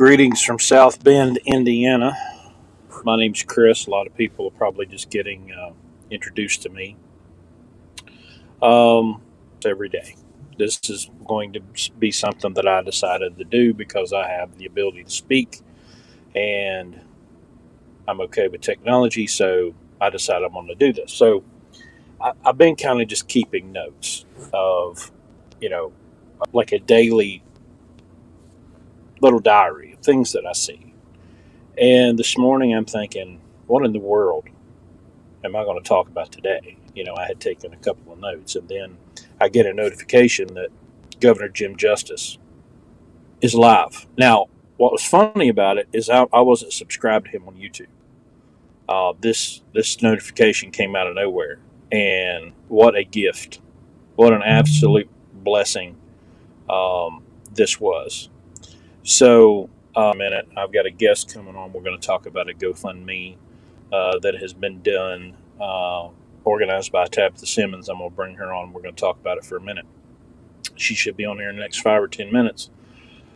Greetings from South Bend, Indiana. My name's Chris. A lot of people are probably just getting introduced to me every day. This is going to be something that I decided to do because I have the ability to speak and I'm okay with technology, so I decided I'm going to do this. So I've been kind of just keeping notes of, like a daily little diary of things that I see. And this morning I'm thinking, what in the world am I going to talk about today? I had taken a couple of notes, and then I get a notification that Governor Jim Justice is live. Now, what was funny about it is I wasn't subscribed to him on YouTube. This notification came out of nowhere, and what a gift. What an absolute blessing this was. So, a minute, I've got a guest coming on. We're going to talk about a GoFundMe that has been done, organized by Tabitha Simmons. I'm going to bring her on. We're going to talk about it for a minute. She should be on here in the next 5 or 10 minutes.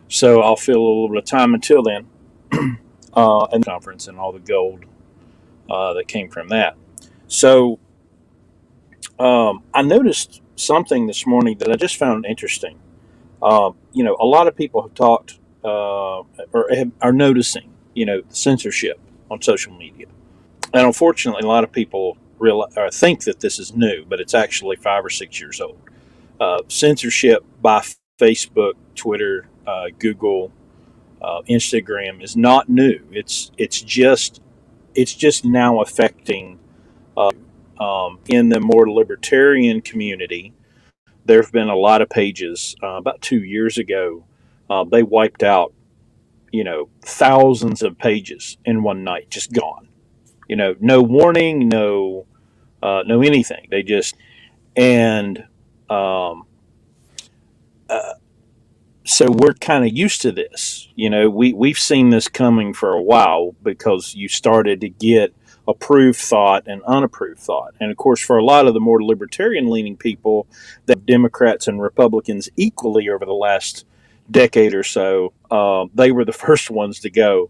So I'll fill a little bit of time until then, and conference and all the gold that came from that. So I noticed something this morning that I just found interesting. A lot of people have talked are noticing, censorship on social media. And unfortunately, a lot of people think that this is new, but it's actually 5 or 6 years old. Censorship by Facebook, Twitter, Google, Instagram is not new. It's just now affecting in the more libertarian community. There have been a lot of pages. About 2 years ago, they wiped out, thousands of pages in one night, just gone. No warning, no anything. They just and so we're kind of used to this. We've seen this coming for a while because you started to get approved thought and unapproved thought. And of course, for a lot of the more libertarian leaning people, that Democrats and Republicans equally over the last decade or so, they were the first ones to go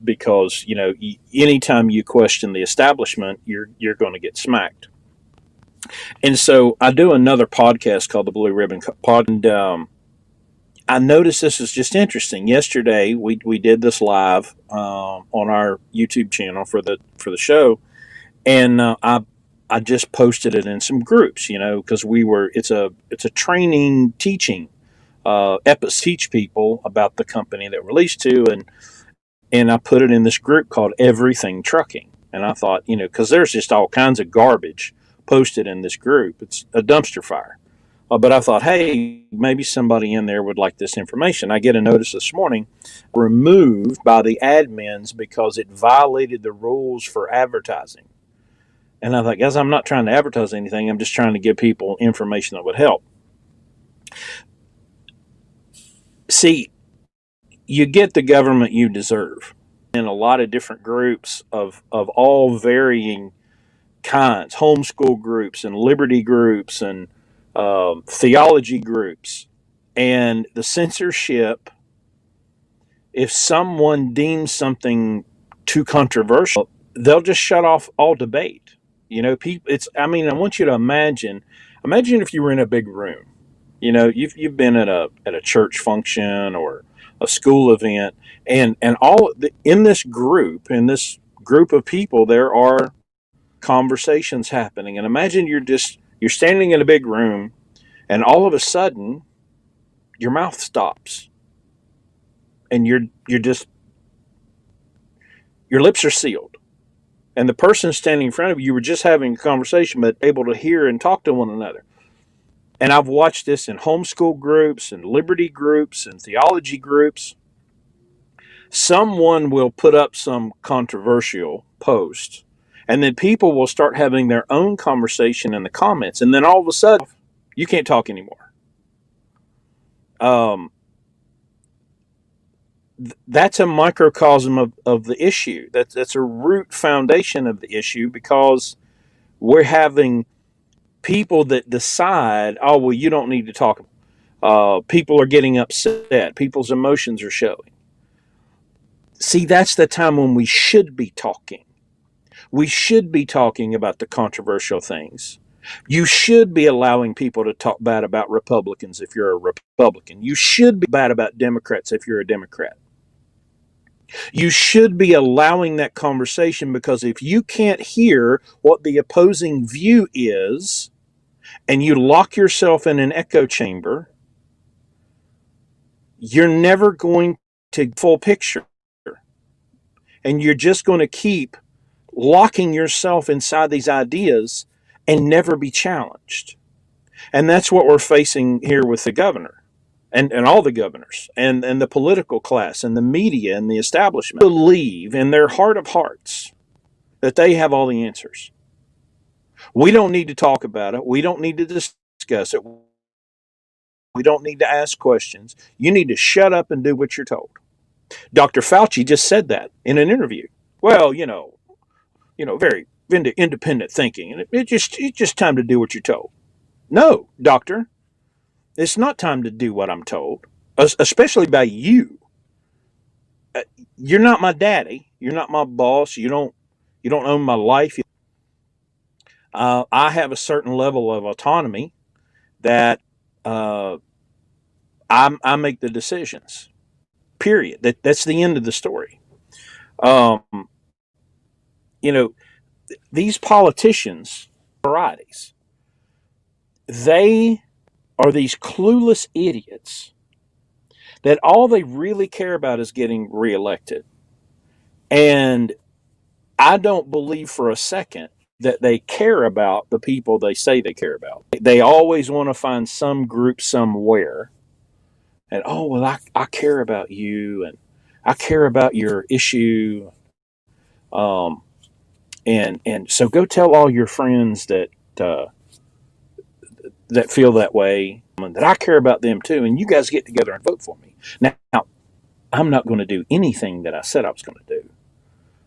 because, anytime you question the establishment, you're going to get smacked. And so I do another podcast called the Blue Ribbon Pod, and I noticed this is just interesting. Yesterday, we did this live on our YouTube channel for the show, and I just posted it in some groups, because it's a training teaching teach people about the company that we're leased to, and I put it in this group called Everything Trucking, and I thought, because there's just all kinds of garbage posted in this group. It's a dumpster fire. But I thought, hey, maybe somebody in there would like this information. I get a notice this morning removed by the admins because it violated the rules for advertising. And I thought, guys, I'm not trying to advertise anything. I'm just trying to give people information that would help. See, you get the government you deserve in a lot of different groups of all varying kinds, homeschool groups and liberty groups and theology groups. And the censorship, if someone deems something too controversial, they'll just shut off all debate. I want you to imagine if you were in a big room. You've been at a church function or a school event, and in this group of people, there are conversations happening. And imagine you're standing in a big room, and all of a sudden, your mouth stops, and your lips are sealed, and the person standing in front of you were just having a conversation, but able to hear and talk to one another. And I've watched this in homeschool groups and liberty groups and theology groups. Someone will put up some controversial post, and then people will start having their own conversation in the comments. And then all of a sudden, you can't talk anymore. That's a microcosm of the issue. That's a root foundation of the issue, because we're having people that decide, oh, well, you don't need to talk. People are getting upset. People's emotions are showing. See, that's the time when we should be talking. We should be talking about the controversial things. You should be allowing people to talk bad about Republicans if you're a Republican. You should be bad about Democrats if you're a Democrat. You should be allowing that conversation, because if you can't hear what the opposing view is and you lock yourself in an echo chamber, you're never going to get the full picture. And you're just going to keep locking yourself inside these ideas and never be challenged. And that's what we're facing here with the governor and all the governors and the political class and the media and the establishment. Believe in their heart of hearts that they have all the answers. We don't need to talk about it. We don't need to discuss it. We don't need to ask questions. You need to shut up and do what you're told. Dr. Falchi just said that in an interview. Well, very independent thinking, and it's just time to do what you're told. No, doctor, it's not time to do what I'm told, especially by you. You're not my daddy. You're not my boss. You don't own my life. I have a certain level of autonomy that I make the decisions. Period. That's the end of the story. Um, these politicians, varieties, they are these clueless idiots that all they really care about is getting reelected. And I don't believe for a second that they care about the people they say they care about. They always want to find some group somewhere. And, oh, well, I care about you, and I care about your issue. And so go tell all your friends that feel that way, and that I care about them too, and you guys get together and vote for me. Now, I'm not going to do anything that I said I was going to do.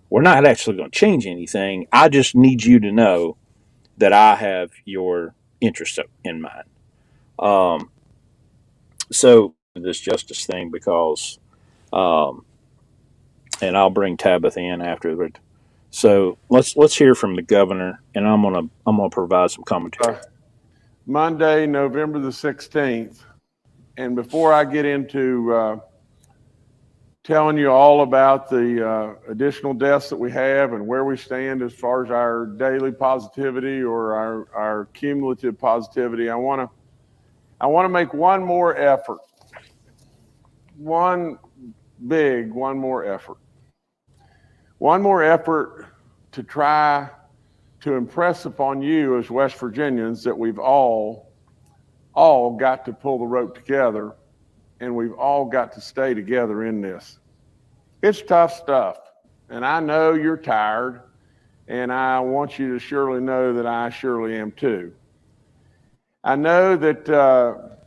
We're not actually going to change anything. I just need you to know that I have your interest in mind. So this justice thing, because, and I'll bring Tabitha in afterward. So let's hear from the governor, and I'm gonna provide some commentary. Monday, November the 16th, and before I get into telling you all about the additional deaths that we have and where we stand as far as our daily positivity or our cumulative positivity, I want to make one more effort. One more effort. One more effort to try to impress upon you as West Virginians that we've all got to pull the rope together, and we've all got to stay together in this. It's tough stuff, and I know you're tired, and I want you to surely know that I surely am too. I know that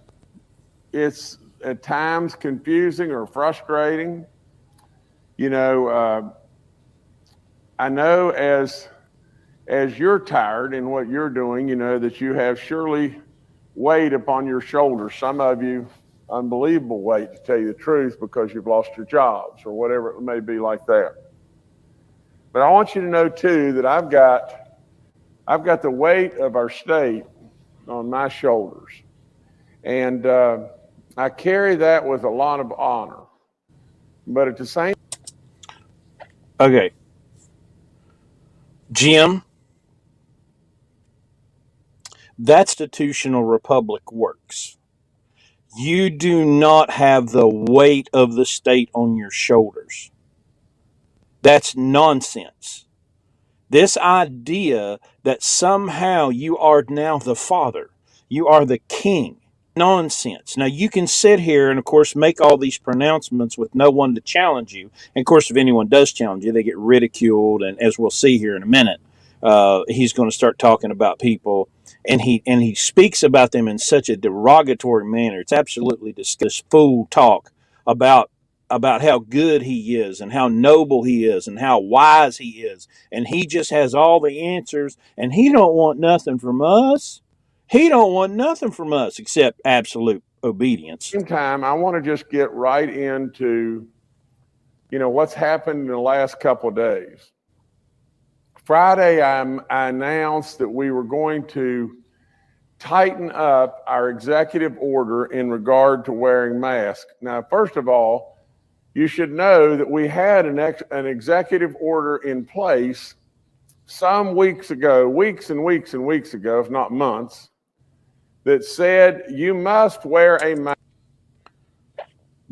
it's at times confusing or frustrating. I know as you're tired in what you're doing, that you have surely weight upon your shoulders. Some of you, unbelievable weight, to tell you the truth, because you've lost your jobs or whatever it may be like that. But I want you to know too that I've got the weight of our state on my shoulders, and I carry that with a lot of honor. But at the same Okay, Jim, that constitutional republic works. You do not have the weight of the state on your shoulders. That's nonsense. This idea that somehow you are now the father, you are the king, nonsense. Now, you can sit here and, of course, make all these pronouncements with no one to challenge you. And, of course, if anyone does challenge you, they get ridiculed. And as we'll see here in a minute, he's going to start talking about people, and he speaks about them in such a derogatory manner. It's absolutely disgusting. Fool talk about how good he is and how noble he is and how wise he is, and he just has all the answers, and he don't want nothing from us. He don't want nothing from us except absolute obedience. Same time, I want to just get right into what's happened in the last couple of days. Friday, I announced that we were going to tighten up our executive order in regard to wearing masks. Now, first of all, you should know that we had an executive order in place some weeks ago, weeks and weeks and weeks ago, if not months, that said you must wear a mask.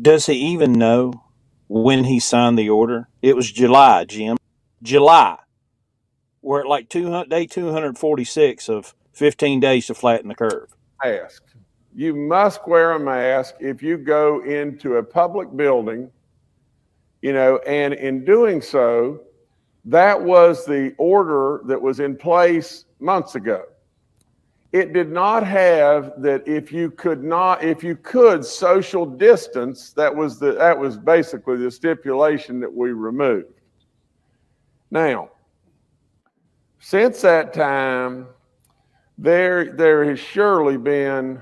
Does he even know when he signed the order? It was July, Jim. July. We're at like day 246 of 15 days to flatten the curve. Mask. You must wear a mask if you go into a public building, and in doing so, that was the order that was in place months ago. It did not have that if you could social distance, that was basically the stipulation that we removed. Now, since that time, there has surely been,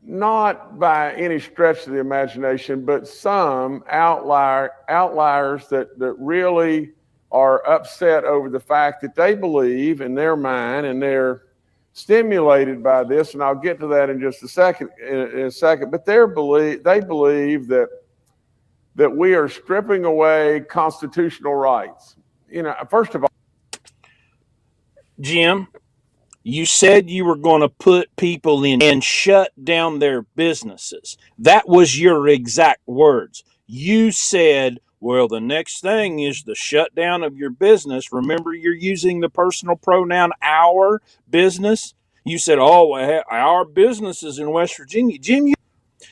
not by any stretch of the imagination, but some outliers that really are upset over the fact that they believe in their mind, and they're stimulated by this, and I'll get to that in just a second. But they believe that we are stripping away constitutional rights. First of all, Jim, you said you were going to put people in and shut down their businesses. That was your exact words. You said, well, the next thing is the shutdown of your business. Remember, you're using the personal pronoun our business. You said, oh, our businesses in West Virginia. Jim,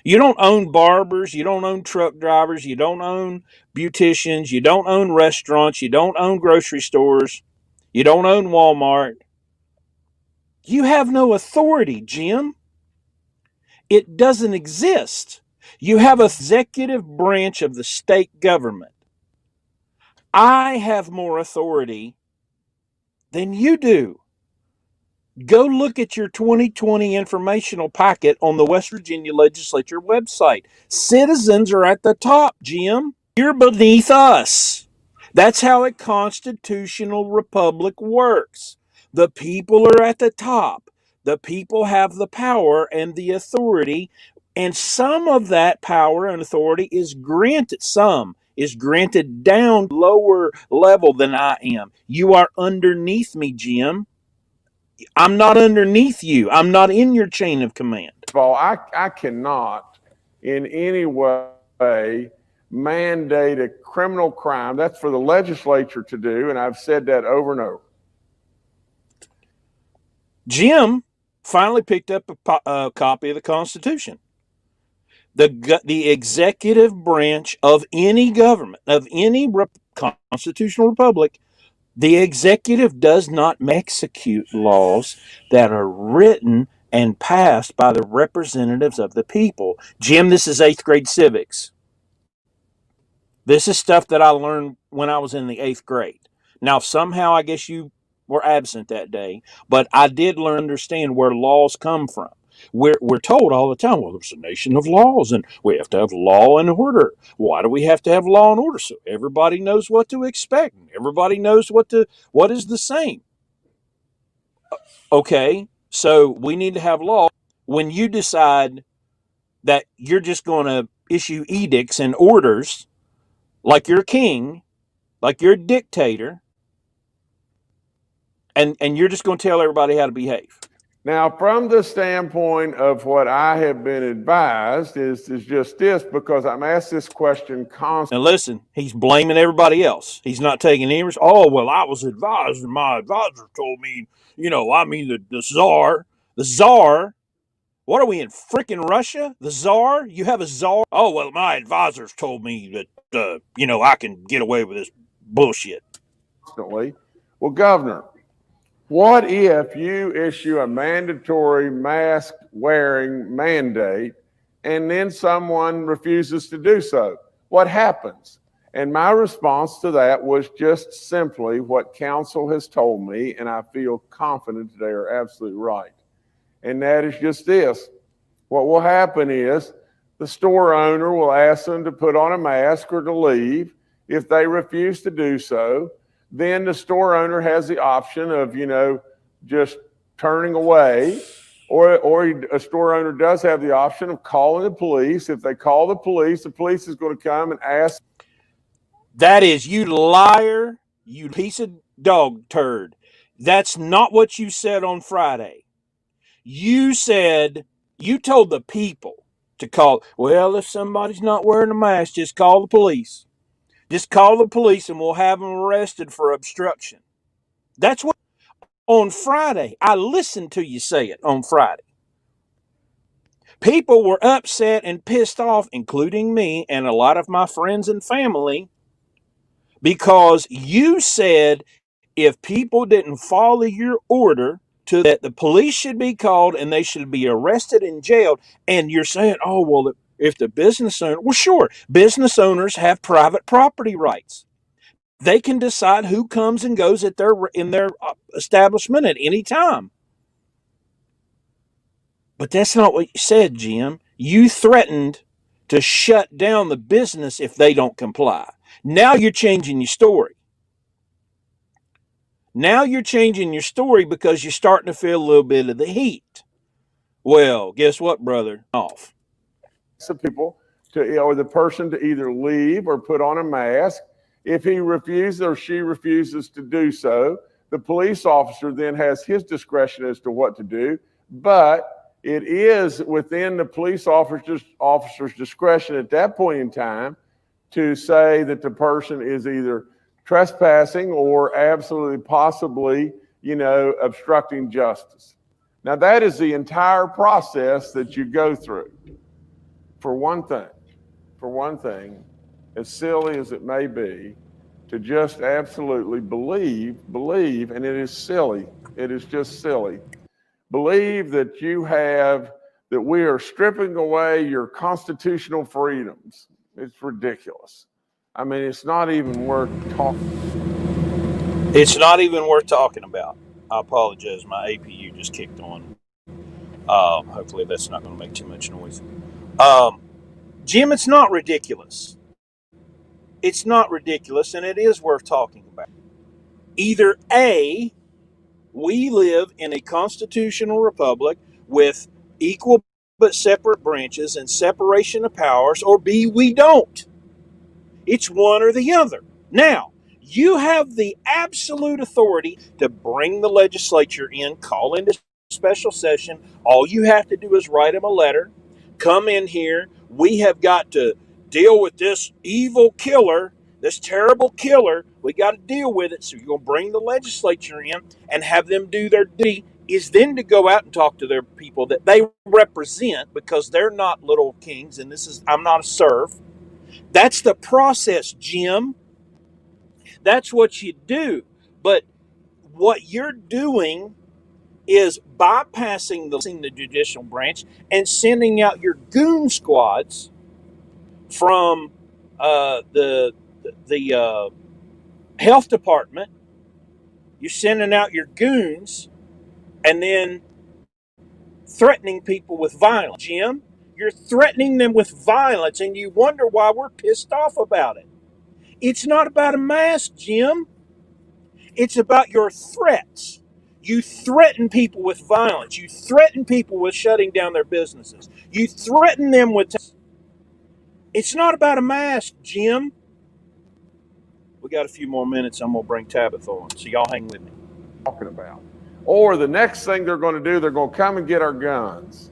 you don't own barbers. You don't own truck drivers. You don't own beauticians. You don't own restaurants. You don't own grocery stores. You don't own Walmart. You have no authority, Jim. It doesn't exist. You have an executive branch of the state government. I have more authority than you do. Go look at your 2020 informational packet on the West Virginia Legislature website. Citizens are at the top, Jim. You're beneath us. That's how a constitutional republic works. The people are at the top. The people have the power and the authority, and some of that power and authority is granted. Some is granted down lower level than I am. You are underneath me, Jim. I'm not underneath you. I'm not in your chain of command. Well, I cannot in any way mandate a criminal crime. That's for the legislature to do, and I've said that over and over. Jim finally picked up a copy of the Constitution. The executive branch of any government, of any constitutional republic, the executive does not execute laws that are written and passed by the representatives of the people. Jim, this is 8th grade civics. This is stuff that I learned when I was in the 8th grade. Now, somehow I guess you were absent that day, but I did learn to understand where laws come from. We're told all the time, well, there's a nation of laws and we have to have law and order. Why do we have to have law and order? So everybody knows what to expect. And everybody knows what is the same. Okay, so we need to have law. When you decide that you're just going to issue edicts and orders like you're a king, like you're a dictator, and you're just going to tell everybody how to behave. Now, from the standpoint of what I have been advised is just this, because I'm asked this question constantly. Now listen, he's blaming everybody else. He's not taking any risk. Oh, well, I was advised and my advisor told me, the czar. The czar? What are we in, freaking Russia? The czar? You have a czar? Oh, well, my advisors told me that, I can get away with this bullshit. Well, Governor, what if you issue a mandatory mask wearing mandate and then someone refuses to do so? What happens? And my response to that was just simply what counsel has told me, and I feel confident they are absolutely right. And that is just this. What will happen is the store owner will ask them to put on a mask or to leave. If they refuse to do so, then the store owner has the option of, just turning away, or a store owner does have the option of calling the police. If they call the police is going to come and ask. That is, you liar, you piece of dog turd. That's not what you said on Friday. You told the people to call. Well, if somebody's not wearing a mask, just call the police. Just call the police and we'll have them arrested for obstruction. That's what on Friday. I listened to you say it on Friday. People were upset and pissed off, including me and a lot of my friends and family, because you said if people didn't follow your order that the police should be called and they should be arrested and jailed. And you're saying, oh, well, if the business owner, well, sure, business owners have private property rights. They can decide who comes and goes in their establishment at any time. But that's not what you said, Jim. You threatened to shut down the business if they don't comply. Now you're changing your story. Now you're changing your story because you're starting to feel a little bit of the heat. Well, guess what, brother? Off. Some people or the person to either leave or put on a mask. If he refuses or she refuses to do so, the police officer then has his discretion as to what to do. But it is within the police officer's discretion at that point in time to say that the person is either trespassing or absolutely possibly, obstructing justice. Now, that is the entire process that you go through. For one thing, as silly as it may be, to just absolutely believe, and it is silly, it is just silly, believe that that we are stripping away your constitutional freedoms. It's ridiculous. I mean, it's not even worth talking. It's not even worth talking about. I apologize. My APU just kicked on. Hopefully that's not going to make too much noise. Jim, it's not ridiculous. It's not ridiculous, and it is worth talking about. Either A, we live in a constitutional republic with equal but separate branches and separation of powers, or B, we don't. It's one or the other. Now, you have the absolute authority to bring the legislature in, call into special session. All you have to do is write them a letter, come in here. We have got to deal with this evil killer, this terrible killer. We got to deal with it. So you're going to bring the legislature in and have them do their duty, is then to go out and talk to their people that they represent, because they're not little kings. And I'm not a serf. That's the process, Jim. That's what you do. But what you're doing is bypassing the judicial branch and sending out your goon squads from the health department. You're sending out your goons and then threatening people with violence. Jim, you're threatening them with violence, and you wonder why we're pissed off about it. It's not about a mask, Jim. It's about your threats. You threaten people with violence. You threaten people with shutting down their businesses. You threaten them with... It's not about a mask, Jim. We got a few more minutes. I'm going to bring Tabitha on, so y'all hang with me. Talking about. Or the next thing they're going to do, they're going to come and get our guns,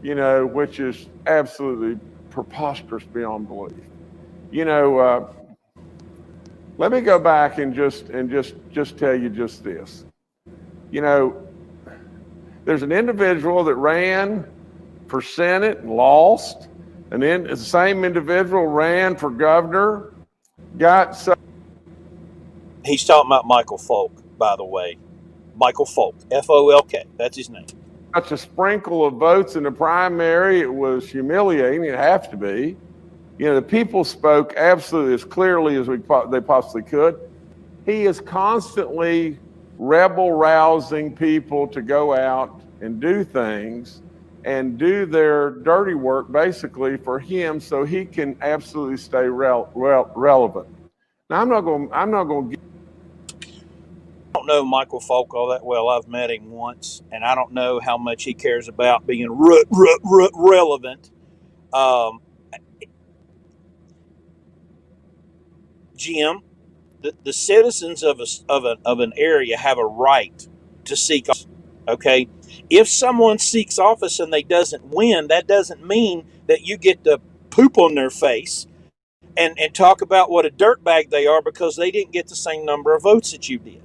which is absolutely preposterous beyond belief. Let me go back and just tell you just this. There's an individual that ran for Senate and lost, and then the same individual ran for governor, He's talking about Michael Folk, by the way. Michael Folk, F-O-L-K, that's his name. Such a sprinkle of votes in the primary, it was humiliating. It has to be. The people spoke absolutely as clearly as they possibly could. He is constantly rebel rousing people to go out and do things and do their dirty work basically for him so he can absolutely stay relevant. Now, I'm not going to I don't know Michael Falk all that well. I've met him once, and I don't know how much he cares about being relevant. Um, Jim, the citizens of an area have a right to seek office. Okay, if someone seeks office and they doesn't win, that doesn't mean that you get to poop on their face and talk about what a dirtbag they are because they didn't get the same number of votes that you did.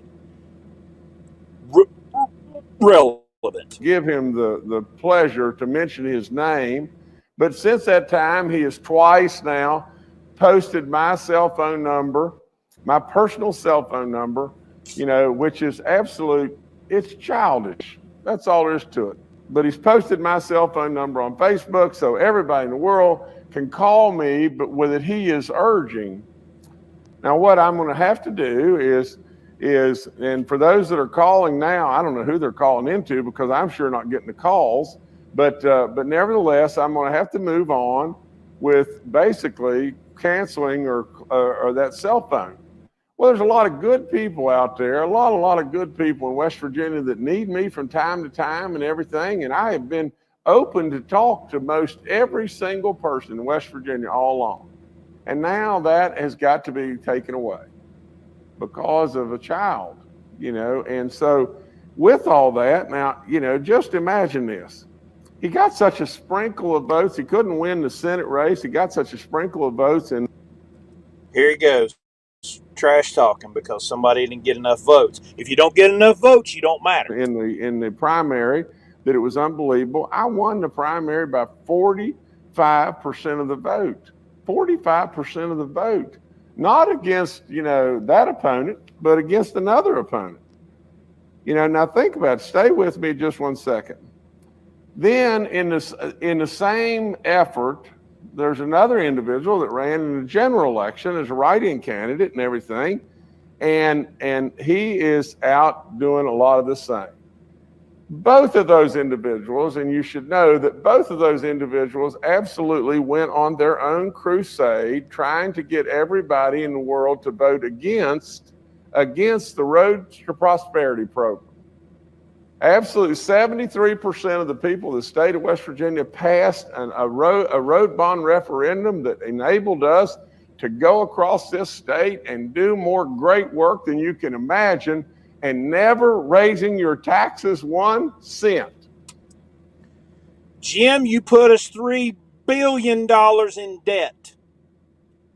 Relevant. give him the pleasure to mention his name, but since that time, he has twice now posted my cell phone number, my personal cell phone number, which is it's childish. That's all there is to it. But he's posted my cell phone number on Facebook so everybody in the world can call me, but with it, he is urging. Now, what I'm going to have to do is, and for those that are calling now, I don't know who they're calling into because I'm sure not getting the calls, but nevertheless, I'm going to have to move on with basically canceling or that cell phone. Well, there's a lot of good people out there, a lot of good people in West Virginia that need me from time to time and everything, and I have been open to talk to most every single person in West Virginia all along. And now that has got to be taken away because of a child, and so with all that, now, just imagine this. He got such a sprinkle of votes. He couldn't win the Senate race. He got such a sprinkle of votes. And here he goes, trash talking because somebody didn't get enough votes. If you don't get enough votes, you don't matter. In the primary, that it was unbelievable. I won the primary by 45% of the vote. 45% of the vote. Not against, that opponent, but against another opponent. Now think about it. Stay with me just 1 second. Then in the same effort, there's another individual that ran in the general election as a write-in candidate and everything, and he is out doing a lot of the same. Both of those individuals, and you should know that both of those individuals absolutely went on their own crusade trying to get everybody in the world to vote against the Road to Prosperity program. Absolutely, 73% of the people of the state of West Virginia passed a road bond referendum that enabled us to go across this state and do more great work than you can imagine, and never raising your taxes 1 cent. Jim, you put us $3 billion in debt.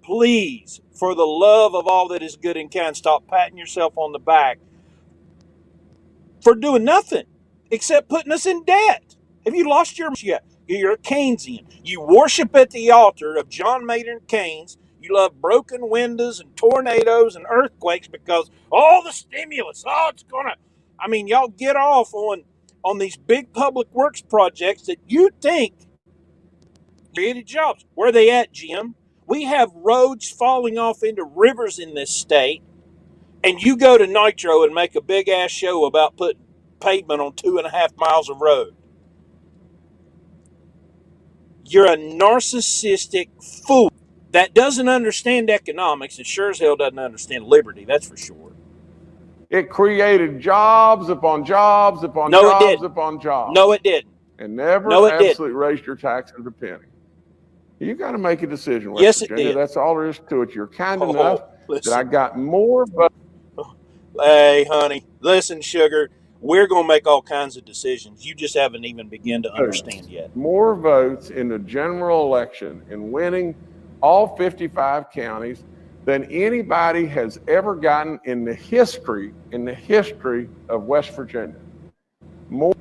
Please, for the love of all that is good and kind, stop patting yourself on the back for doing nothing except putting us in debt. Have you lost your mind yet? You're a Keynesian. You worship at the altar of John Maynard Keynes. You love broken windows and tornadoes and earthquakes because all the stimulus, it's gonna. Y'all get off on these big public works projects that you think created jobs. Where are they at, Jim? We have roads falling off into rivers in this state, and you go to Nitro and make a big ass show about putting pavement on 2.5 miles of road. You're a narcissistic fool that doesn't understand economics and sure as hell doesn't understand liberty, that's for sure. It created jobs upon jobs upon jobs upon jobs. No, it didn't. And never absolutely raised your taxes a penny. You got to make a decision, West Virginia. It did. That's all there is to it. You're kind enough that I got more votes. Hey, honey, listen, sugar. We're going to make all kinds of decisions. You just haven't even begun to understand yet. More votes in the general election in winning all 55 counties than anybody has ever gotten in the history of West Virginia. More.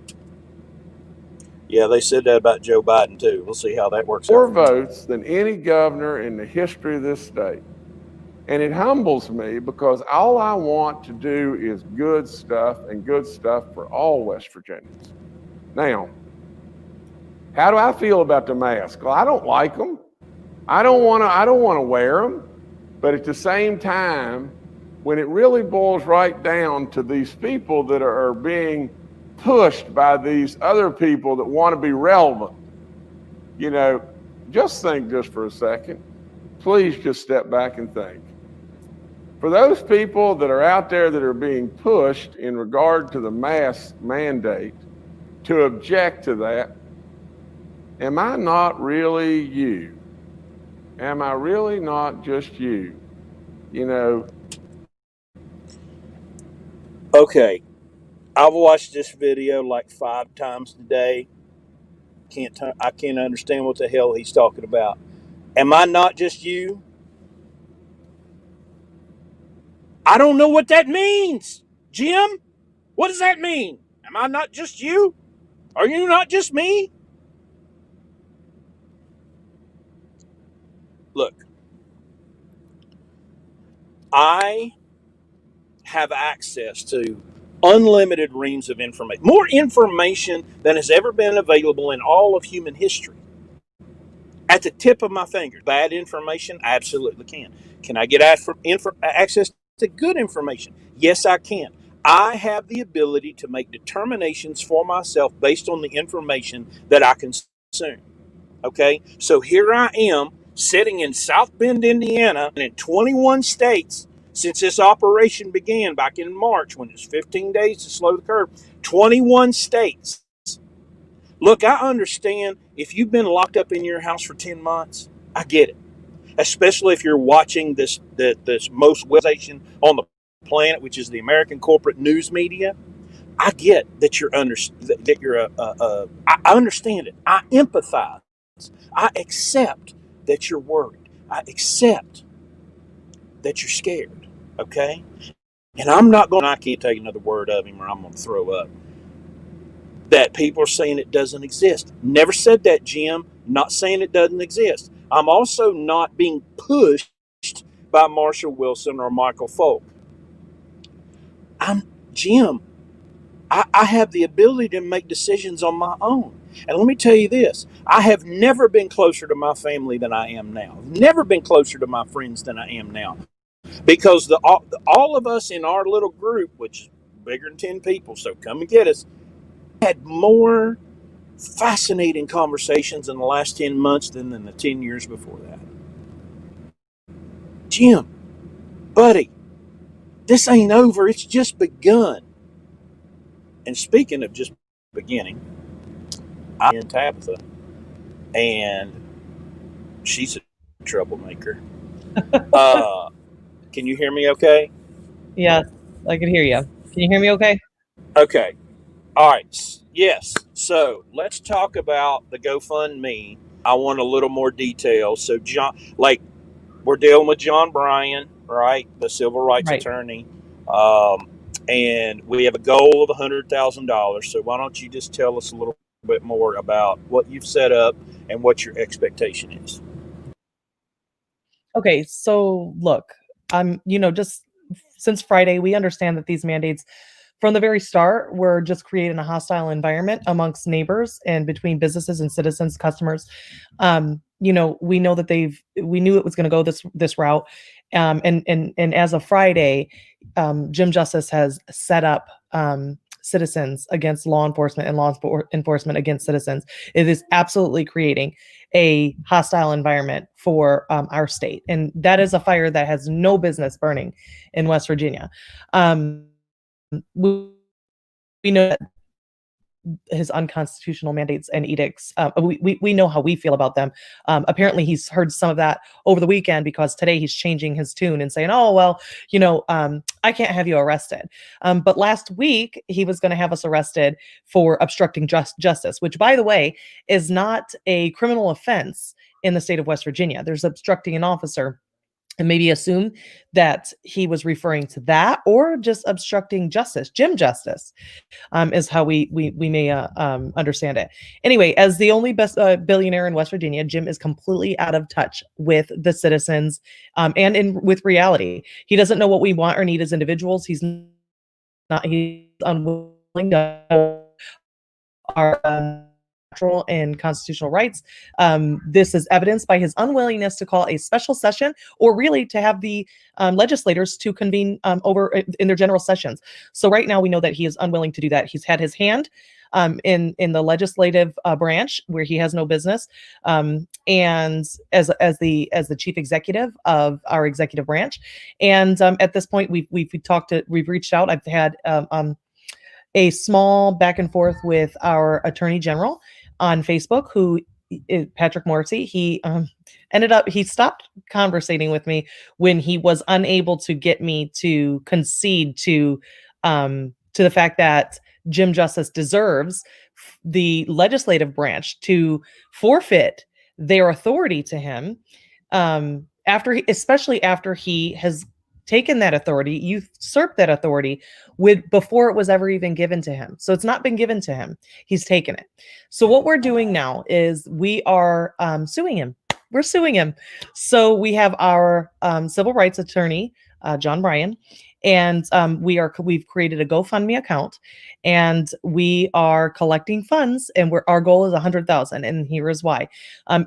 Yeah, they said that about Joe Biden too. We'll see how that works out. More votes than any governor in the history of this state. And it humbles me because all I want to do is good stuff and good stuff for all West Virginians. Now, how do I feel about the mask? Well, I don't like them. I don't want to wear them. But at the same time, when it really boils right down to these people that are being pushed by these other people that want to be relevant. Just think just for a second. Please just step back and think. For those people that are out there that are being pushed in regard to the mask mandate to object to that, am I not really you? Am I really not just you? Okay, I've watched this video like 5 times today. I can't understand what the hell he's talking about. Am I not just you? I don't know what that means. Jim, what does that mean? Am I not just you? Are you not just me? Look, I have access to unlimited reams of information, more information than has ever been available in all of human history. At the tip of my finger. Bad information? I absolutely can. Can I get access to good information? Yes, I can. I have the ability to make determinations for myself based on the information that I consume. Okay? So here I am sitting in South Bend, Indiana, and in 21 states since this operation began back in March when it was 15 days to slow the curve. 21 states. Look, I understand if you've been locked up in your house for 10 months, I get it. Especially if you're watching this most wealthy on the planet, which is the American corporate news media. I get that I understand it. I empathize. I accept that you're worried. I accept that you're scared. Okay? And I can't take another word of him or I'm going to throw up. That people are saying it doesn't exist. Never said that, Jim. Not saying it doesn't exist. I'm also not being pushed by Marshall Wilson or Michael Folk. Jim, I have the ability to make decisions on my own. And let me tell you this, I have never been closer to my family than I am now. Never been closer to my friends than I am now. Because all of us in our little group, which is bigger than 10 people, so come and get us, had more fascinating conversations in the last 10 months than in the 10 years before that. Jim, buddy, this ain't over. It's just begun. And speaking of just beginning, I'm in Tabitha, and she's a troublemaker. Can you hear me okay? Yes, I can hear you. Can you hear me okay? Okay. All right. Yes. So let's talk about the GoFundMe. I want a little more detail. So, John, we're dealing with John Bryan, right? The civil rights Right. attorney. And we have a goal of $100,000. So why don't you just tell us a little bit more about what you've set up and what your expectation is? Okay, so look, just since Friday, we understand that these mandates from the very start were just creating a hostile environment amongst neighbors and between businesses and citizens, customers. We know that we knew it was going to go this route. And as of Friday, Jim Justice has set up citizens against law enforcement and law enforcement against citizens. It is absolutely creating a hostile environment for our state. And that is a fire that has no business burning in West Virginia. We know that his unconstitutional mandates and edicts, we know how we feel about them. Apparently he's heard some of that over the weekend because today he's changing his tune and saying, oh, well, I can't have you arrested. But last week he was going to have us arrested for obstructing justice, which, by the way, is not a criminal offense in the state of West Virginia. There's obstructing an officer, and maybe assume that he was referring to that or just obstructing justice. Jim Justice is how we may understand it. Anyway, as the only best billionaire in West Virginia, Jim is completely out of touch with the citizens and with reality. He doesn't know what we want or need as individuals. He's unwilling to our natural and constitutional rights. This is evidenced by his unwillingness to call a special session, or really to have the legislators to convene over in their general sessions. So right now we know that he is unwilling to do that. He's had his hand in the legislative branch where he has no business, and as the chief executive of our executive branch. And at this point, we've reached out. I've had a small back and forth with our attorney general on Facebook, who is Patrick Morrissey. He he stopped conversating with me when he was unable to get me to concede to the fact that Jim Justice deserves the legislative branch to forfeit their authority to him, especially after he has taken that authority, usurped that authority before it was ever even given to him. So it's not been given to him. He's taken it. So what we're doing now is we are suing him. We're suing him. So we have our civil rights attorney, John Bryan, and we've created a GoFundMe account, and we are collecting funds, and our goal is 100,000. And here is why.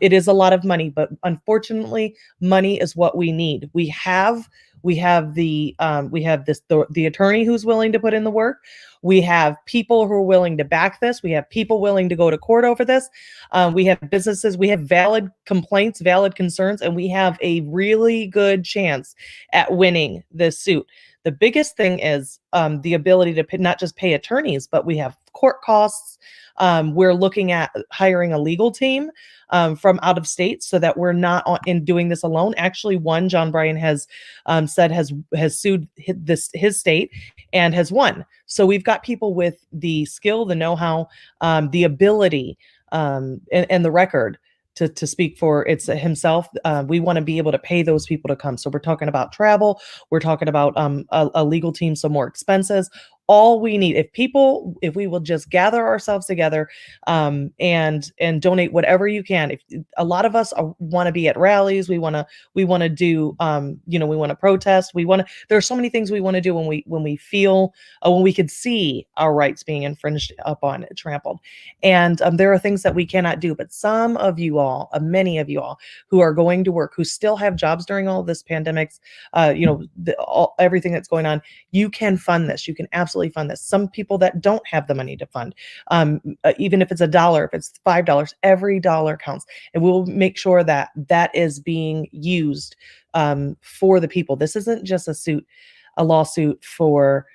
It is a lot of money, but unfortunately, money is what we need. We have the attorney who's willing to put in the work. We have people who are willing to back this. We have people willing to go to court over this. We have businesses. We have valid complaints, valid concerns, and we have a really good chance at winning this suit. The biggest thing is the ability to not just pay attorneys, but we have court costs. We're looking at hiring a legal team from out of state, so that we're not in doing this alone. Actually, John Bryan has said has sued his state and has won. So we've got people with the skill, the know-how, the ability, and the record to speak for himself. We want to be able to pay those people to come. So we're talking about travel. We're talking about a legal team, some more expenses. All we need, if we will just gather ourselves together and donate whatever you can. If a lot of us want to be at rallies, we want to do, we want to protest. There's so many things we want to do when we feel, when we could see our rights being infringed upon, trampled. And there are things that we cannot do, but some of you all, many of you all who are going to work, who still have jobs during all this pandemics, everything that's going on, you can fund this. You can absolutely fund this. Some people that don't have the money to fund, even if it's $1, if it's $5, every dollar counts, and we'll make sure that that is being used for the people. This isn't just a lawsuit for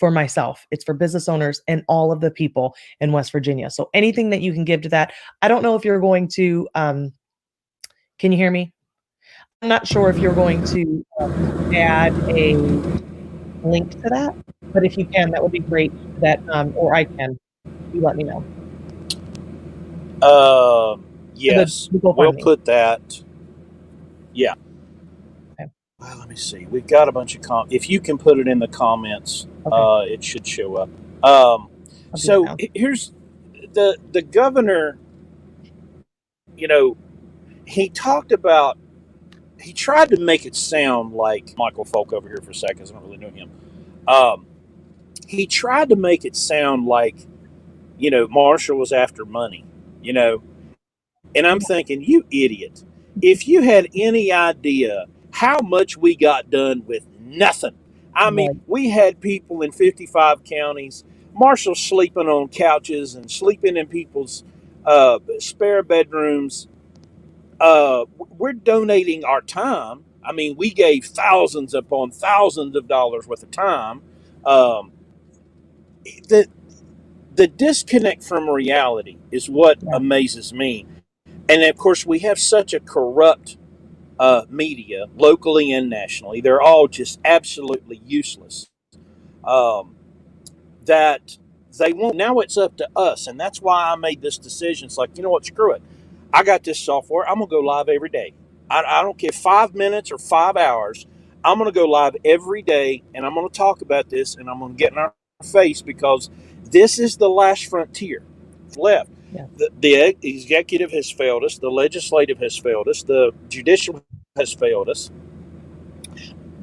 myself. It's for business owners and all of the people in West Virginia. So anything that you can give to that. I don't know if you're going to, can you hear me? I'm not sure if you're going to add a link to that, but if you can, that would be great. Or I can. You let me know. Yes, we'll put that. Yeah. Okay. Well, let me see. We've got a bunch of if you can put it in the comments, okay. It should show up. So here's the governor. He tried to make it sound like Michael Folk over here for a second. I don't really know him. He tried to make it sound like, Marshall was after money, and I'm thinking, you idiot. If you had any idea how much we got done with nothing. I mean, we had people in 55 counties, Marshall sleeping on couches and sleeping in people's spare bedrooms. We're donating our time. I mean, we gave thousands upon thousands of dollars worth of time. The disconnect from reality is what amazes me. And of course, we have such a corrupt media, locally and nationally. They're all just absolutely useless. That they won't. Now it's up to us. And that's why I made this decision. It's like, you know what, screw it. I got this software. I'm going to go live every day. I don't care 5 minutes or 5 hours. I'm going to go live every day, and I'm going to talk about this, and I'm going to get in our face, because this is the last frontier left. Yeah. The executive has failed us. The legislative has failed us. The judicial has failed us.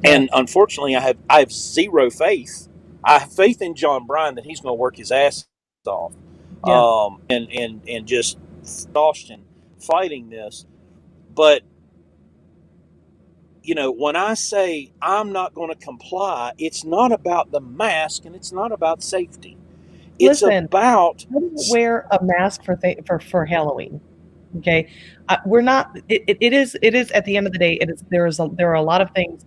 And unfortunately, I have zero faith. I have faith in John Bryan that he's going to work his ass off. Yeah. And just exhaustion fighting this. But when I say I'm not going to comply, it's not about the mask and it's not about safety. It's Listen, about I don't wear a mask for Halloween. Okay, we're not. It is at the end of the day. It is there are a lot of things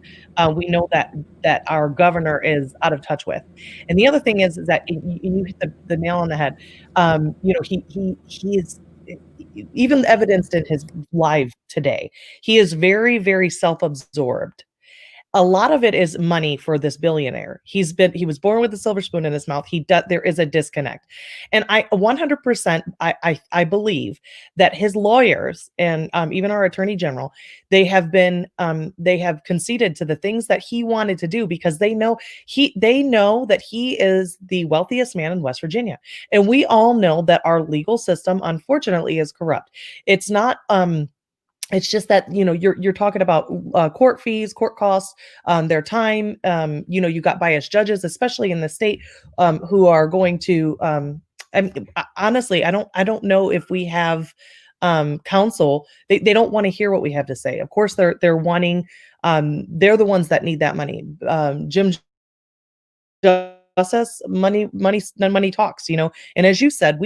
we know that our governor is out of touch with, and the other thing is that you hit the nail on the head. He is even evidenced in his live today. He is very self-absorbed. A lot of it is money for this billionaire. He was born with a silver spoon in his mouth. There is a disconnect. And I 100% I believe that his lawyers and even our attorney general, they have conceded to the things that he wanted to do because they know that he is the wealthiest man in West Virginia. And we all know that our legal system unfortunately is corrupt. It's not it's just that you're talking about court fees, court costs, their time. You got biased judges, especially in the state, who are going to. Honestly, I don't know if we have counsel. They don't want to hear what we have to say. Of course, they're wanting. They're the ones that need that money. Jim Justice, money talks, and as you said,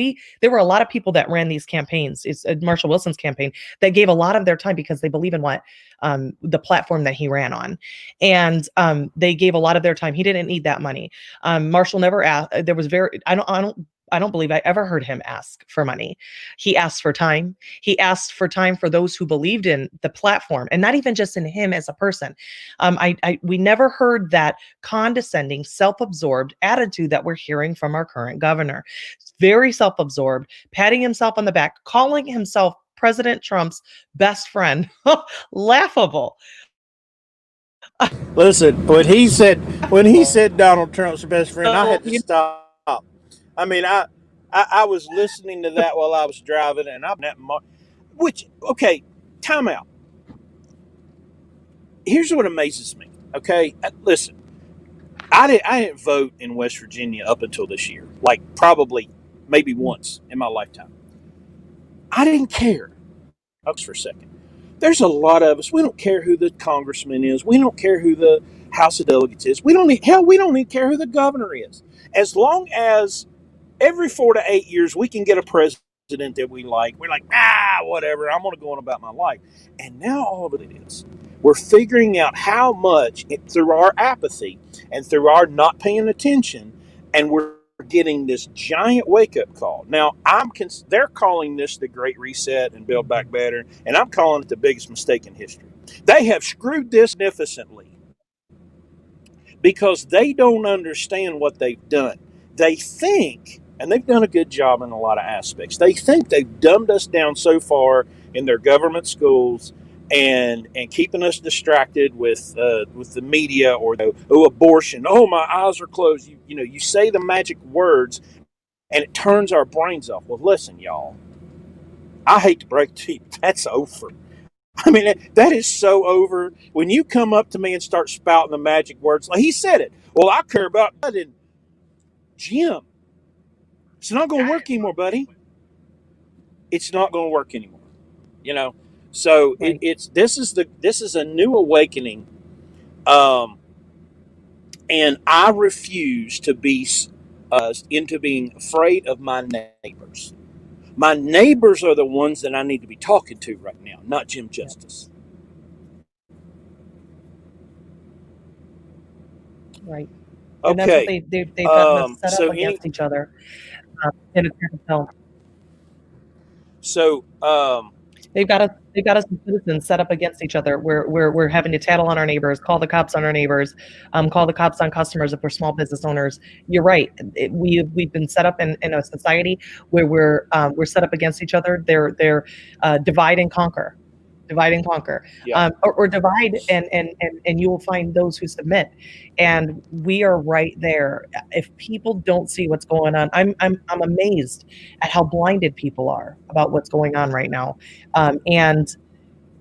there were a lot of people that ran these campaigns. It's Marshall Wilson's campaign that gave a lot of their time because they believe in what the platform that he ran on, and they gave a lot of their time. He didn't need that money. Marshall never asked. There was very I don't believe I ever heard him ask for money. He asked for time. He asked for time for those who believed in the platform, and not even just in him as a person. We never heard that condescending, self-absorbed attitude that we're hearing from our current governor. Very self-absorbed, patting himself on the back, calling himself President Trump's best friend. Laughable. Listen, when he said Donald Trump's best friend, I had to stop. I mean, I was listening to that while I was driving, and I'm at okay, time out. Here's what amazes me. Okay, listen, I didn't vote in West Virginia up until this year, like probably maybe once in my lifetime. I didn't care. For a second. There's a lot of us. We don't care who the congressman is. We don't care who the House of Delegates is. We don't even care who the governor is. As long as every 4 to 8 years we can get a president that we like, we're like, whatever. I'm going to go on about my life. And now all of it is. We're figuring out how much through our apathy and through our not paying attention, and we're getting this giant wake-up call. Now, they're calling this the Great Reset and Build Back Better, and I'm calling it the biggest mistake in history. They have screwed this magnificently because they don't understand what they've done. They think, and they've done a good job in a lot of aspects, they think they've dumbed us down so far in their government schools and keeping us distracted with the media or abortion. Oh, my eyes are closed. You say the magic words and it turns our brains off. Well, listen, y'all. I hate to break to you, that's over. I mean, that is so over. When you come up to me and start spouting the magic words, like he said it. Well, I care about that in Jim. It's not going to work anymore, buddy. It's not going to work anymore. So Right. this is a new awakening, and I refuse to be into being afraid of my neighbors. My neighbors are the ones that I need to be talking to right now, not Jim Justice. Right. And that's what Okay. they've gotten us set up So against each other. In a so so they've got us as citizens set up against each other. We're having to tattle on our neighbors, call the cops on our neighbors, call the cops on customers if we're small business owners. You're right. We've been set up in a society where we're set up against each other. They're divide and conquer. Divide and conquer, yeah. or divide and you will find those who submit, and we are right there. If people don't see what's going on, I'm amazed at how blinded people are about what's going on right now, and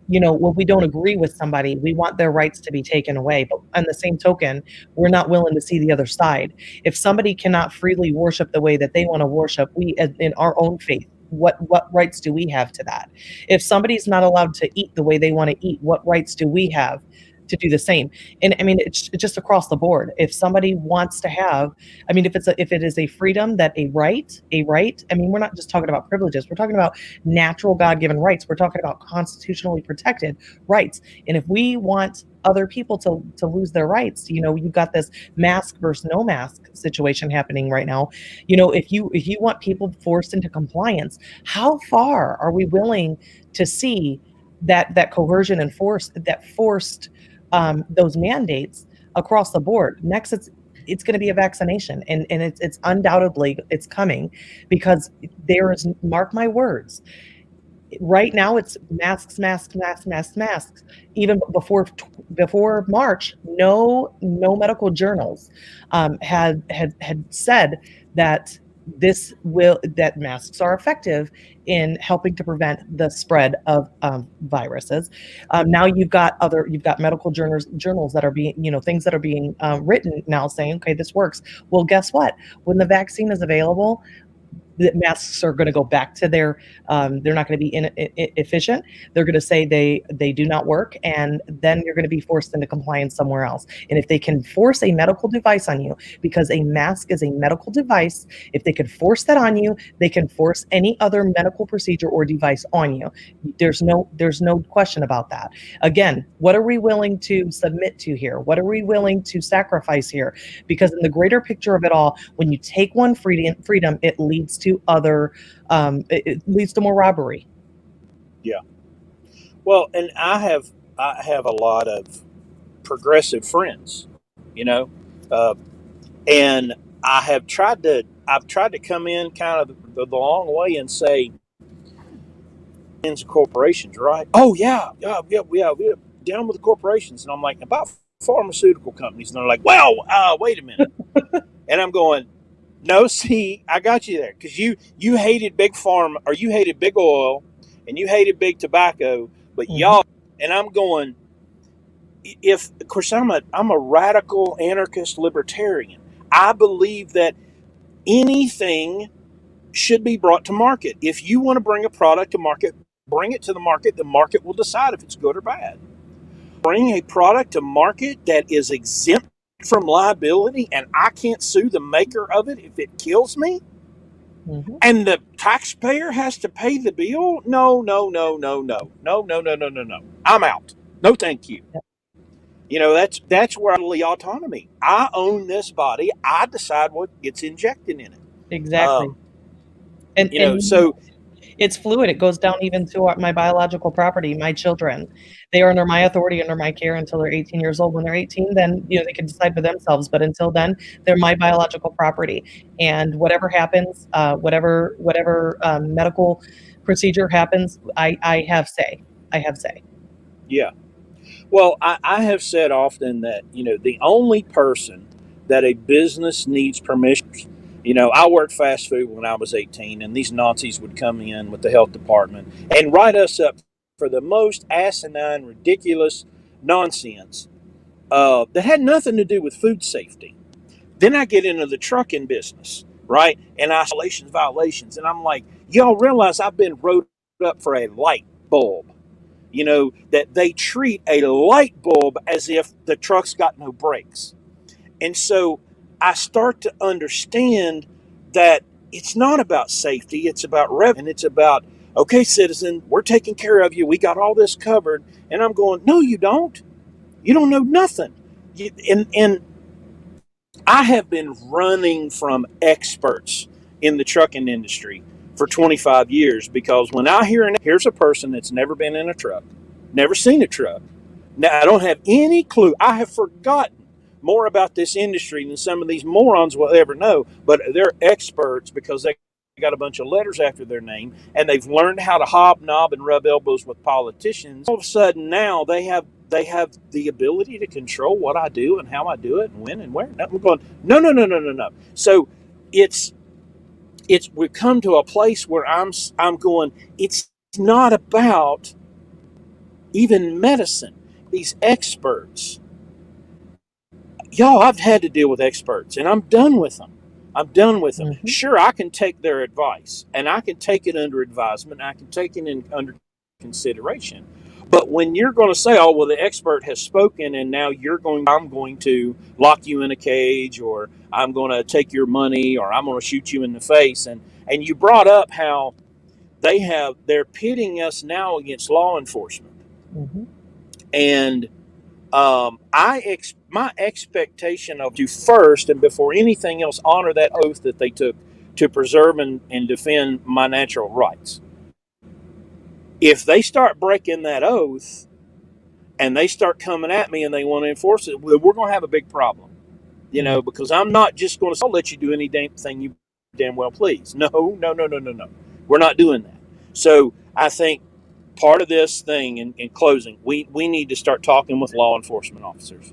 when we don't agree with somebody, we want their rights to be taken away. But on the same token, we're not willing to see the other side. If somebody cannot freely worship the way that they want to worship, we in our own faith, what rights do we have to that? If somebody's not allowed to eat the way they want to eat, what rights do we have to do the same? And I mean, it's just across the board. If somebody wants to have, I mean, if it is a freedom, that a right, I mean, we're not just talking about privileges. We're talking about natural God-given rights. We're talking about constitutionally protected rights. And if we want other people to lose their rights, you've got this mask versus no mask situation happening right now. If you want people forced into compliance, how far are we willing to see that coercion and forced those mandates across the board? Next, it's going to be a vaccination, and it's undoubtedly it's coming, because there is, mark my words, right now it's masks. Even before March, no medical journals had said that that masks are effective in helping to prevent the spread of viruses. Now you've got medical journals that are being, things that are being written now saying, okay, this works. Well, guess what? When the vaccine is available, the masks are going to go back to they're not going to be efficient. They're going to say they do not work, and then you're going to be forced into compliance somewhere else. And if they can force a medical device on you, because a mask is a medical device, if they could force that on you, they can force any other medical procedure or device on you. There's no question about that. Again, what are we willing to submit to here? What are we willing to sacrifice here? Because in the greater picture of it all, when you take one freedom, it leads to other, it leads to more robbery. Yeah. Well, and I have a lot of progressive friends, and I've tried to come in kind of the long way and say, ends of corporations, right? Oh yeah, down with the corporations, and I'm like, about pharmaceutical companies, and they're like, well, wait a minute, and I'm going, no, see, I got you there, because you hated big pharma, or you hated big oil, and you hated big tobacco, but y'all, and I'm going, if, of course, I'm a radical anarchist libertarian. I believe that anything should be brought to market. If you want to bring a product to market, bring it to the market. The market will decide if it's good or bad. Bring a product to market that is exempt from liability, and I can't sue the maker of it if it kills me, and the taxpayer has to pay the bill. No. I'm out. No, thank you. That's where I believe autonomy. I own this body. I decide what gets injected in it. Exactly. And so it's fluid. It goes down even to my biological property, my children. They are under my authority, under my care until they're 18 years old. When they're 18, then they can decide for themselves. But until then, they're my biological property. And whatever happens, whatever medical procedure happens, I have say. Yeah. Well, I have said often that the only person that a business needs permission. I worked fast food when I was 18, and these Nazis would come in with the health department and write us up for the most asinine, ridiculous nonsense that had nothing to do with food safety. Then I get into the trucking business, right? And violations. And I'm like, y'all realize I've been wrote up for a light bulb. That they treat a light bulb as if the truck's got no brakes. And so I start to understand that it's not about safety, it's about revenue, and it's about, okay, citizen, we're taking care of you, we got all this covered. And I'm going, no, you don't. You don't know nothing. And I have been running from experts in the trucking industry for 25 years, because when I here's a person that's never been in a truck, never seen a truck. Now, I don't have any clue. I have forgotten more about this industry than some of these morons will ever know, but they're experts because they got a bunch of letters after their name, and they've learned how to hobnob and rub elbows with politicians. All of a sudden now they have the ability to control what I do and how I do it and when and where. I'm going, no. So it's we've come to a place where I'm going, it's not about even medicine, these experts. Y'all, I've had to deal with experts, and I'm done with them. I'm done with them. Mhm. Sure, I can take their advice, and I can take it under advisement. I can take it under consideration. But when you're going to say, "Oh, well, the expert has spoken, and now I'm going to lock you in a cage, or I'm going to take your money, or I'm going to shoot you in the face," and you brought up how they're pitting us now against law enforcement, Mhm. and my expectation of you first and before anything else honor that oath that they took to preserve and defend my natural rights. If they start breaking that oath and they start coming at me and they want to enforce it, we're going to have a big problem. Yeah. Because I'm not just going to let you do any damn thing you damn well please. No, no, no, no, no, no. We're not doing that. So I think part of this thing, in closing, we need to start talking with law enforcement officers.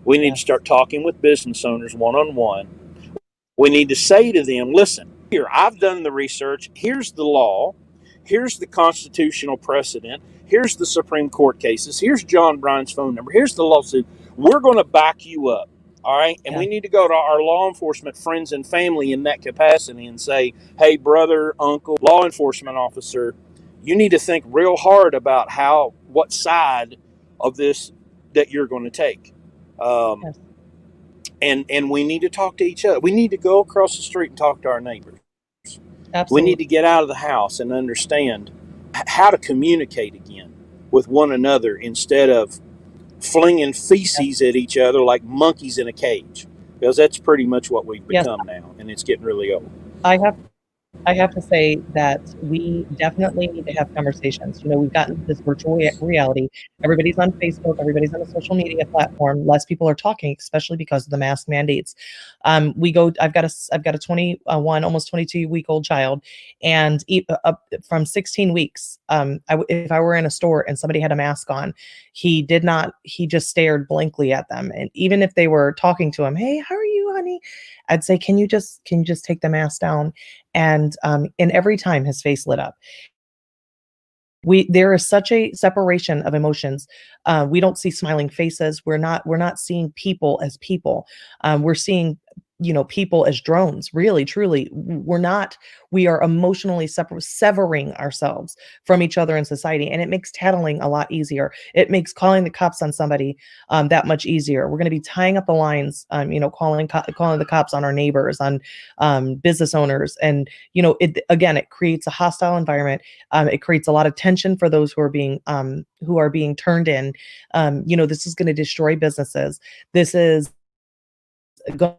We need to Yes. start talking with business owners one-on-one. We need to say to them, listen, here, I've done the research. Here's the law. Here's the constitutional precedent. Here's the Supreme Court cases. Here's John Bryan's phone number. Here's the lawsuit. We're going to back you up. All right. And Yeah. we need to go to our law enforcement friends and family in that capacity and say, hey, brother, uncle, law enforcement officer, you need to think real hard about what side of this that you're going to take. Yes. And we need to talk to each other. We need to go across the street and talk to our neighbors. We need Absolutely. to get out of the house and understand how to communicate again with one another instead of flinging feces at each other like monkeys in a cage, because that's pretty much what we've Yes. become now, and it's getting really old. I have to say that we definitely need to have conversations. We've gotten this virtual reality. Everybody's on Facebook, everybody's on a social media platform. Less people are talking, especially because of the mask mandates. I've got a 21, almost 22-week-old child, and from 16 weeks, if I were in a store and somebody had a mask on, he just stared blankly at them. And even if they were talking to him, "Hey, how are you, honey?" I'd say, can you just take the mask down? And every time his face lit up. There is such a separation of emotions. We don't see smiling faces. We're not seeing people as people. We're seeing people as drones. Really, truly, we are emotionally severing ourselves from each other in society, and it makes tattling a lot easier. It makes calling the cops on somebody that much easier. We're going to be tying up the lines, calling the cops on our neighbors, on business owners, and it creates a hostile environment. It creates a lot of tension for those who are being turned in. This is going to destroy businesses. This is going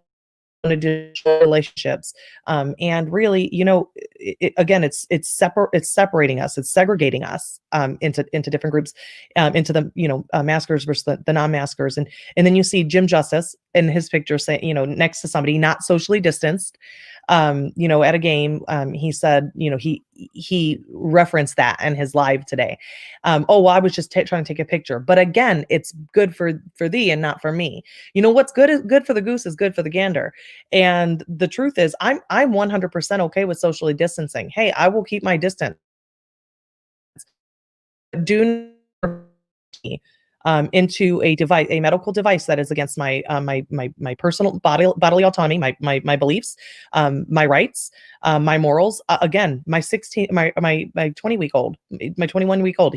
to destroy relationships. And really, it's separating us. It's segregating us into different groups, into the maskers versus the non-maskers. And then you see Jim Justice in his picture saying, next to somebody not socially distanced, at a game. He said, he referenced that in his live today. Oh, well, I was just trying to take a picture. But again, it's good for thee and not for me. What's good is good for the goose is good for the gander. And the truth is, I'm 100% okay with socially distancing. Hey, I will keep my distance. Do into a medical device that is against my personal bodily autonomy, my beliefs, my rights, my morals. Again, my 20-week-old, my 21-week-old,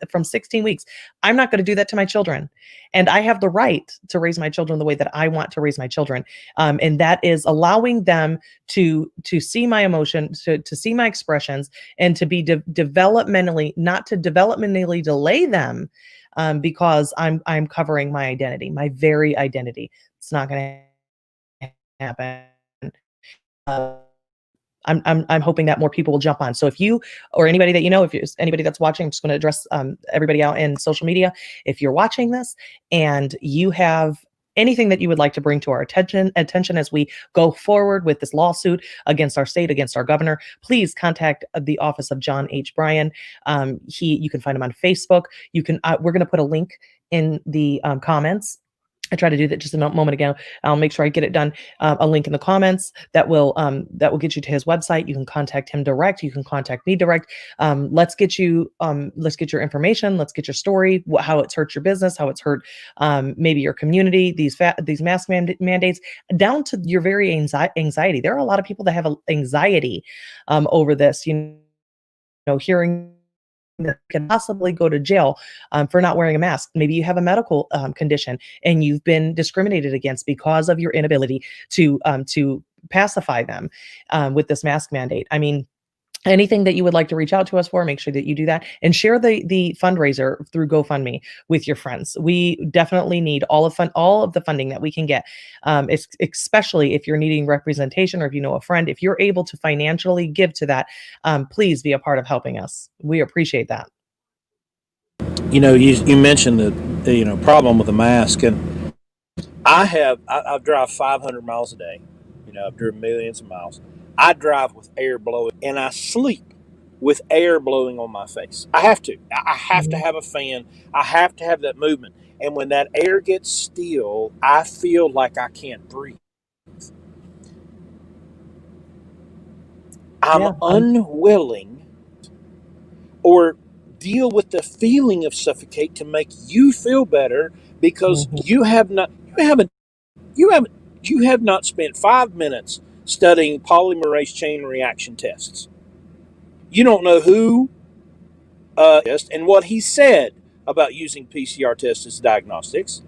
from 16 weeks. I'm not going to do that to my children, and I have the right to raise my children the way that I want to raise my children, and that is allowing them to see my emotion, to see my expressions, and to be developmentally, not to developmentally delay them. Because I'm covering my identity, my very identity. It's not going to happen. Uh, I'm hoping that more people will jump on. So if you or anybody that if there's anybody that's watching, I'm just going to address everybody out in social media. If you're watching this and you have anything that you would like to bring to our attention as we go forward with this lawsuit against our state, against our governor, please contact the office of John H. Bryan. You can find him on Facebook. We're going to put a link in the comments I tried to do that just a moment ago. I'll make sure I get it done. A link in the comments that will get you to his website. You can contact him direct. You can contact me direct. Let's get your information. Let's get your story. How it's hurt your business. How it's hurt maybe your community. These mask mandates, down to your very anxiety. There are a lot of people that have anxiety over this. Hearing that can possibly go to jail for not wearing a mask. Maybe you have a medical condition and you've been discriminated against because of your inability to pacify them with this mask mandate. I mean, anything that you would like to reach out to us for, make sure that you do that and share the fundraiser through GoFundMe with your friends. We definitely need all of the funding that we can get, especially if you're needing representation or if you know a friend. If you're able to financially give to that, please be a part of helping us. We appreciate that. You mentioned the problem with the mask, and I drive 500 miles a day. I've driven millions of miles. I drive with air blowing, and I sleep with air blowing on my face. I have to. I have to have a fan. I have to have that movement. And when that air gets still, I feel like I can't breathe. I'm unwilling or deal with the feeling of suffocate to make you feel better because you have not spent 5 minutes studying polymerase chain reaction tests. You don't know who and what he said about using PCR tests as diagnostics.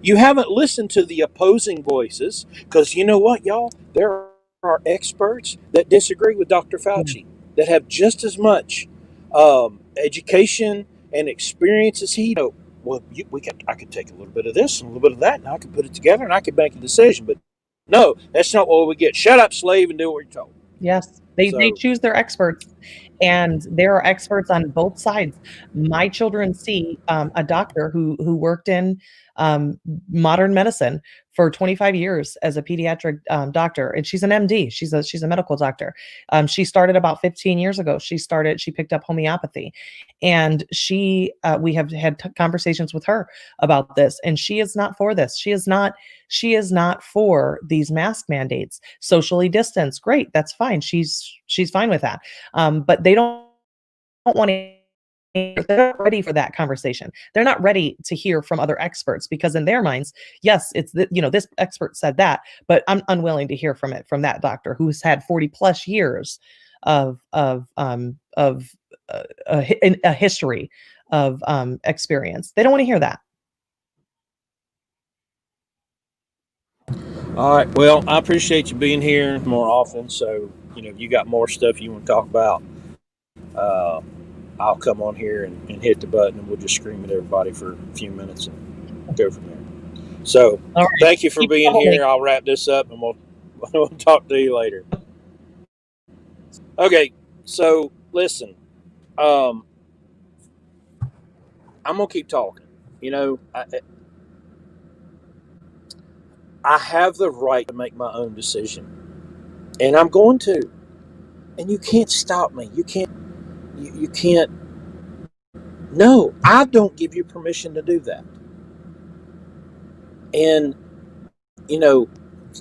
You haven't listened to the opposing voices because you know what, y'all? There are experts that disagree with Dr. Falchi that have just as much education and experience as he. Well, I could take a little bit of this and a little bit of that, and I could put it together, and I could make a decision. But no, that's not what we get. Shut up, slave, and do what you're told. Yes, they choose their experts, and there are experts on both sides. My children see a doctor who worked in modern medicine for 25 years as a pediatric doctor, and she's an MD. She's a medical doctor. She started about 15 years ago. She picked up homeopathy, and we have had conversations with her about this, and she is not for this. She is not for these mask mandates. Socially distance, great, that's fine. She's fine with that. But they don't want to. They're not ready for that conversation. They're not ready to hear from other experts because in their minds, yes, it's this expert said that, but I'm unwilling to hear from that doctor who's had 40 plus years of a history of experience. They don't want to hear that. All right. Well, I appreciate you being here more often. So, if you got more stuff you want to talk about, I'll come on here and hit the button, and we'll just scream at everybody for a few minutes and go from there. So, Thank you for being here. I'll wrap this up, and we'll talk to you later. Okay. So, listen, I'm gonna keep talking. I have the right to make my own decision, and I'm going to. And you can't stop me. You can't. You can't. No, I don't give you permission to do that. And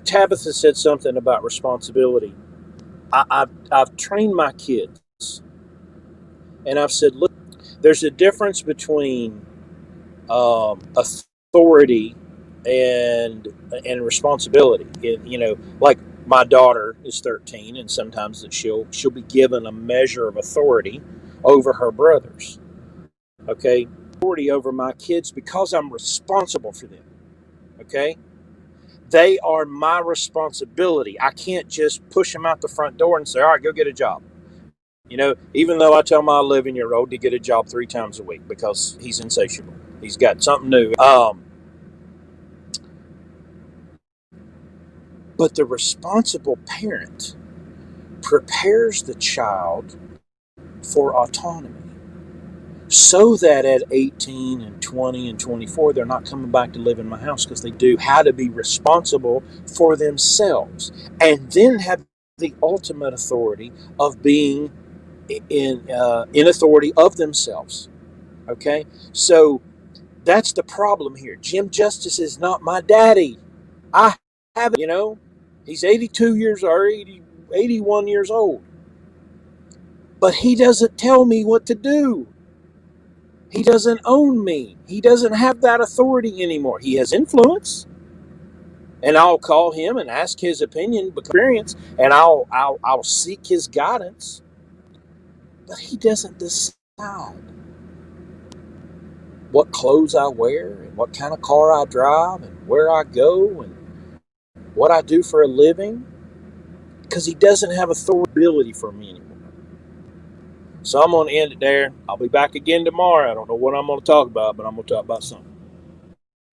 Tabitha said something about responsibility. I've trained my kids, and I've said, look, there's a difference between authority and responsibility. Like my daughter is 13, and sometimes that she'll be given a measure of authority over her brothers. Okay, authority over my kids because I'm responsible for them. Okay, they are my responsibility. I can't just push them out the front door and say, all right, go get a job. Even though I tell my 11-year-old to get a job 3 times a week because he's insatiable. He's got something new. But the responsible parent prepares the child for autonomy so that at 18 and 20 and 24, they're not coming back to live in my house because they do how to be responsible for themselves and then have the ultimate authority of being in authority of themselves. Okay? So That's the problem here. Jim Justice is not my daddy. I have it, He's 82 years or 81 years old. But he doesn't tell me what to do. He doesn't own me. He doesn't have that authority anymore. He has influence. And I'll call him and ask his opinion, experience, and I'll seek his guidance. But he doesn't decide what clothes I wear and what kind of car I drive and where I go and what I do for a living, because he doesn't have authority for me anymore. So I'm going to end it there. I'll be back again tomorrow. I don't know what I'm going to talk about, but I'm going to talk about something.